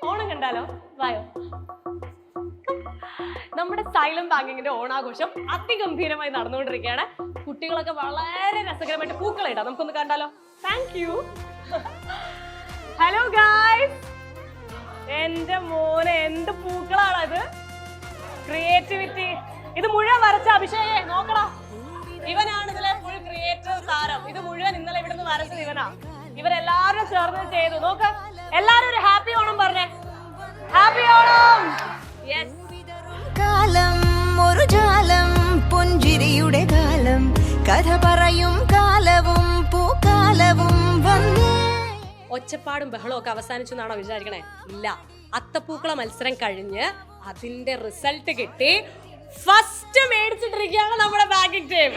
ഓണം കണ്ടാലോ? വായോ. നമ്മുടെ സൈലന്റ് ബാങ്കിങ്ങിന്റെ ഓണാഘോഷം അതിഗംഭീരമായി നടന്നുകൊണ്ടിരിക്കുകയാണ്. കുട്ടികളൊക്കെ വളരെ രസകരമായിട്ട് പൂക്കളിടാം. നമുക്കൊന്ന് കണ്ടാലോ? Thank you. ഹലോ ഗായ്സ്, എന്റെ മോനെ എന്ത് പൂക്കളാണ് അത്! ക്രിയേറ്റിവിറ്റി. ഇത് മുഴുവൻ വരച്ച അഭിഷേകേ നോക്കടാ. ഇവനാണ് ഇതിലെ ഫുൾ ക്രിയേറ്റീവ് താരം. ഇത് മുഴുവൻ ഇന്നലെ ഇവിടുന്ന് വരച്ചത് ഇവനാ. ഇവരെല്ലാരും ചേർന്ന് ചെയ്തു. നോക്ക്, എല്ലാരും ഒരു ഹാപ്പി ഓണം പറഞ്ഞേ. ഹാപ്പി ഓണം. യെസ്. കാലം ഒരു ജാലം, പുഞ്ചിരിയുടെ കാലം, കഥ പറയും കാലവും പൂക്കാലവും വന്നേ. ഒച്ചപ്പാടും ബഹളവും ഒക്കെ അവസാനിച്ചു എന്നാണോ വിചാരിക്കണേ? ഇല്ല. അത്തപ്പൂക്കള മത്സരം കഴിഞ്ഞ് അതിന്റെ റിസൾട്ട് കിട്ടി. ഫസ്റ്റ് മേടിച്ചിട്ടിരിക്കുകയാണ് നമ്മുടെ ബാങ്കിങ് ടീം.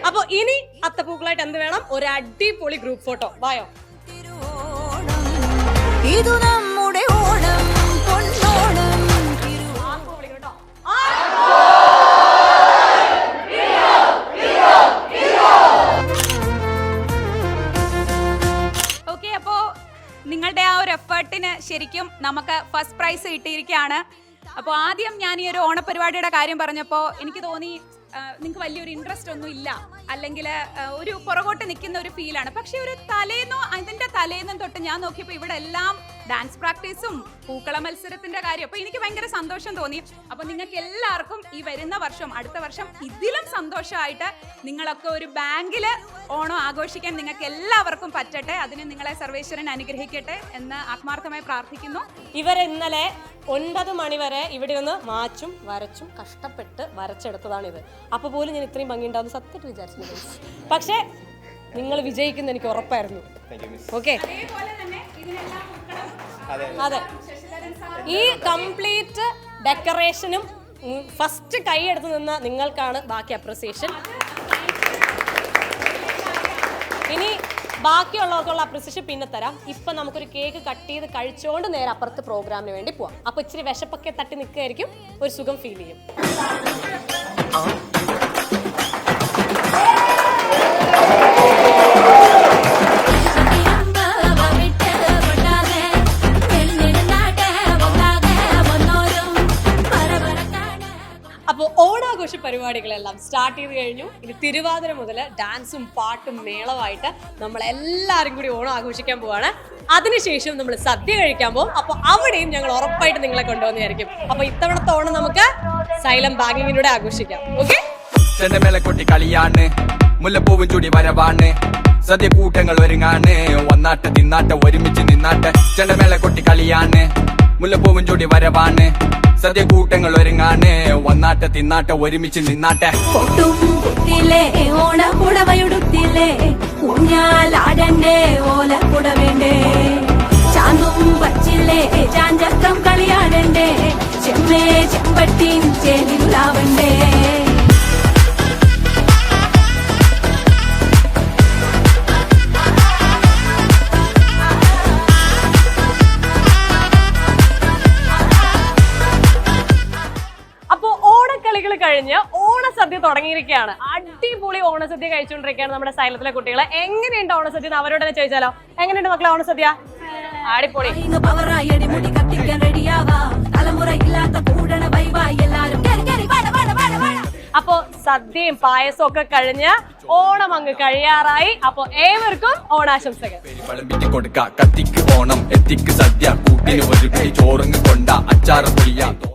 അപ്പൊ ഇനി അത്തപ്പൂക്കളായിട്ട് എന്ത് വേണം? ഒരു അടിപൊളി ഗ്രൂപ്പ് ഫോട്ടോ. വായോ. ഇത് നമ്മുടെ ഓണം, പൊന്നോണം. ഓക്കെ, അപ്പോ നിങ്ങളുടെ ആ ഒരു എഫേർട്ടിന് ശരിക്കും നമുക്ക് ഫസ്റ്റ് പ്രൈസ് കിട്ടിയിരിക്കുകയാണ്. അപ്പോൾ ആദ്യം ഞാൻ ഈ ഒരു ഓണപരിപാടിയുടെ കാര്യം പറഞ്ഞപ്പോൾ എനിക്ക് തോന്നി നിങ്ങൾക്ക് വലിയൊരു ഇൻട്രസ്റ്റ് ഒന്നും ഇല്ല, അല്ലെങ്കിൽ ഒരു പുറകോട്ട് നിൽക്കുന്ന ഒരു ഫീലാണ്. പക്ഷെ ഒരു അതിന്റെ തലേന്നും തൊട്ട് ഞാൻ നോക്കിയപ്പോൾ ഇവിടെ എല്ലാം ഡാൻസ് പ്രാക്ടീസും പൂക്കള മത്സരത്തിന്റെ കാര്യം. അപ്പോൾ എനിക്ക് ഭയങ്കര സന്തോഷം തോന്നി. അപ്പോൾ നിങ്ങൾക്ക് എല്ലാവർക്കും ഈ വരുന്ന വർഷം, അടുത്ത വർഷം ഇതിലും സന്തോഷമായിട്ട് നിങ്ങളൊക്കെ ഒരു ബാങ്കിൽ ഓണം ആഘോഷിക്കാൻ നിങ്ങൾക്ക് എല്ലാവർക്കും പറ്റട്ടെ. അതിന് നിങ്ങളെ സർവേശ്വരൻ അനുഗ്രഹിക്കട്ടെ എന്ന് ആത്മാർത്ഥമായി പ്രാർത്ഥിക്കുന്നു. ഇവരെ ഇന്നലെ 9 മണി വരെ ഇവിടെ ഒന്ന് മാച്ചും വരച്ചും കഷ്ടപ്പെട്ട് വരച്ചെടുത്തതാണിത്. അപ്പൊ പോലും ഞാൻ ഇത്രയും ഭംഗി ഉണ്ടാവുന്ന സത്യമായിട്ട് വിചാരിച്ചില്ല. പക്ഷെ നിങ്ങൾ വിജയിക്കുന്ന എനിക്ക് ഉറപ്പായിരുന്നു. ഓക്കെ, അതെ. ഈ കംപ്ലീറ്റ് ഡെക്കറേഷനും ഫസ്റ്റ് കൈയെടുത്ത് നിന്ന നിങ്ങൾക്കാണ് ബാക്കി അപ്രിസിയേഷൻ. ഇനി ബാക്കിയുള്ളവർക്കുള്ള അപ്രിസിയേഷൻ പിന്നെ തരാം. ഇപ്പൊ നമുക്കൊരു കേക്ക് കട്ട് ചെയ്ത് കഴിച്ചുകൊണ്ട് നേരെ അപ്പുറത്ത് പ്രോഗ്രാമിന് വേണ്ടി പോവാം. അപ്പൊ ഇച്ചിരി വിശപ്പൊക്കെ തട്ടി നിൽക്കുകയായിരിക്കും, ഒരു സുഖം ഫീൽ ചെയ്യും. അപ്പോൾ ഓണാഘോഷ പരിപാടികളെല്ലാം സ്റ്റാർട്ട് ചെയ്ത് കഴിഞ്ഞു. ഇനി തിരുവാതിര മുതൽ ഡാൻസും പാട്ടും മേളമായിട്ട് നമ്മൾ എല്ലാവരും കൂടി ഓണം ആഘോഷിക്കാൻ പോവാണ്. അതിനുശേഷം നമ്മൾ സദ്യ കഴിക്കാൻ പോകും. അപ്പോൾ അവിടെയും ഞങ്ങൾ ഉറപ്പായിട്ട് നിങ്ങളെ കൊണ്ടുവന്നായിരിക്കും. അപ്പോൾ ഇത്തവണത്തെ ഓണം നമുക്ക് സൈലം ബാങ്കിങ്ങിലൂടെ ആഘോഷിക്കാം. ഓക്കെ, ചെണ്ടമേളക്കൊട്ടി കളിയാണ്, മുല്ലപ്പൂവും ചൂടി വരവാണ്, സദ്യ കൂട്ടങ്ങൾ ഒരുങ്ങാണ്, വന്നാട്ട് തിന്നാട്ട് ഒരുമിച്ച് നിന്നാട്ട്. ചെണ്ടമേളക്കൊട്ടി കളിയാണ്, മുല്ലപ്പൂവും ചൂടി വരവാണ്, സദ്യ കൂട്ടങ്ങൾ ഒരുങ്ങാണ്, വന്നാട്ട് തിന്നാട്ട് ഒരുമിച്ച് നിന്നാട്ടെ. കൊട്ടും കുത്തിലെ ഓണപ്പുടവയുടുത്തിലെ, ഊഞ്ഞാലാടന്റെ ഓലപ്പുടവേണ്ടേ, ചാന്തും പച്ചിലെ ചാഞ്ചക്കം കളിയാടണ്ടേ, ചെമ്മേ ചെമ്പട്ടിൻ ചേലിലാവണ്ടേ. കഴിഞ്ഞ് ഓണസദ്യ തുടങ്ങിയിരിക്കുകയാണ്. അടിപൊളി ഓണസദ്യ കഴിച്ചുകൊണ്ടിരിക്കുകയാണ് നമ്മുടെ സൈലത്തിലെ കുട്ടികളെ. എങ്ങനെയുണ്ട് ഓണസദ്യ അവരോട് തന്നെ ചോദിച്ചാലോ? എങ്ങനെയുണ്ട് മക്കളെ ഓണസദ്യ? അടിപൊളി. അപ്പൊ സദ്യയും പായസവും ഒക്കെ കഴിഞ്ഞ് ഓണം അങ്ങ് കഴിയാറായി. അപ്പൊ ഏവർക്കും ഓണാശംസകൾ. കത്തിക്ക് ഓണം എത്തിക്ക് സദ്യ കൂട്ടിന് ഒരു ചോറുങ്ങ് കൊണ്ട അച്ചാറ് പുളിയ.